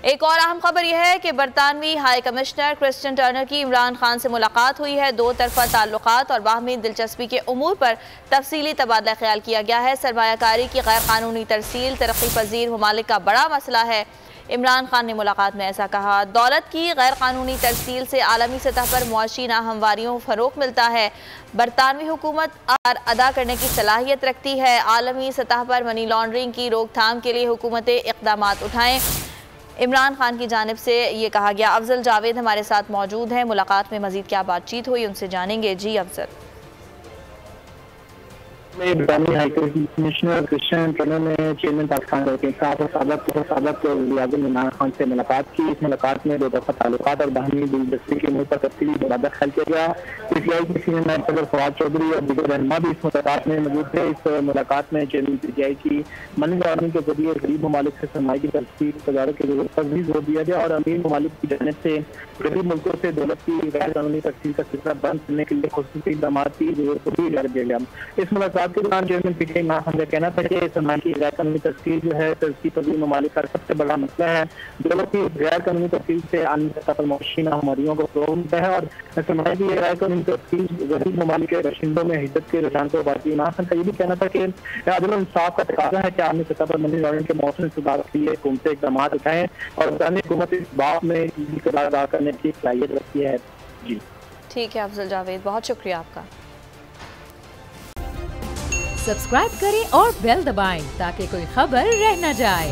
एक और अहम खबर यह है कि बरतानवी हाई कमिश्नर क्रिस्टियन टर्नर की इमरान खान से मुलाकात हुई है। दो तरफा ताल्लुकात और बाहमी दिलचस्पी के उमूर पर तफसीली तबादला ख्याल किया गया है। सरमायाकारी की गैर कानूनी तरसील तरक्की पजीर ममालिक का बड़ा मसला है। इमरान खान ने मुलाकात में ऐसा कहा। दौलत की गैर कानूनी तरसील से आलमी सतह पर मुआशी नाहमवारियों को फरोग मिलता है। बरतानवी हुकूमत अदा करने की सलाहियत रखती है। आलमी सतह पर मनी लॉन्ड्रिंग की रोकथाम के लिए हुकूमतें इक़दाम उठाएं। इमरान खान की जानिब से ये कहा गया। अफजल जावेद हमारे साथ मौजूद हैं। मुलाकात में मजीद क्या बातचीत हुई उनसे जानेंगे। जी अफजल। बरतानवी हाई कमिश्नर क्रिस्टियन टर्नर ने चेयरमैन पाकिस्तान के साबिक वज़ीर-ए-आज़म इमरान खान से मुलाकात की। इस मुलाकात में दो तरफा ताल्लुकात और बाहमी दिलचस्पी के मुद्दे पर तफसीली तबादला ख्याल किया गया। पीटीआई के सीनियर नायब सदर फवाद चौधरी और दीगर रहनुमा भी इस मुलाकात में मौजूद थे। इस मुलाकात में चेयरमैन पीटीआई की मनी लॉन्ड्रिंग के जरिए गरीब ममालिक से सरमाए की तरक्की तजारत की जरूरत पर भी जोर दिया गया और अमीर ममालिक की जानिब से गरीब मुल्कों से दौलत की गैर कानूनी तरक्की का सिलसिला बंद करने के लिए खुसूसी इक़दाम की जरूरत को भी इजाज़त दिया गया। इस मुलाकात के दौरान चेयरमैन पीटीआई इमरान खान का कहना था कि सरमाए की गैर कानूनी तरक्की जो है तरक्की पजीर ममालिक का सबसे बड़ा मसला है। दौलत की गैर कानूनी तरक्की से आलमी सतह पर मुआशी नाहमवारियों को फरोग मिलता है और सरमाए की गैर कानूनी तरक्की गरीब ममालिक के बाशिंदों में हिज्जत के रुझान को बढ़ाती। इमरान खान का ये भी कहना था कि अदल इंसाफ का तकाजा है कि आलमी सतह पर मनी लॉन्ड्रिंग के मौसम सुधार के लिए हुकूमतें इक़दाम उठाएं और बरतानवी हुकूमत इस बात में किरदार अदा करने की सलाहियत रखती है। जी ठीक है अफजल जावेद, बहुत शुक्रिया आपका। सब्सक्राइब करें और बेल दबाएं ताकि कोई खबर रह न जाए।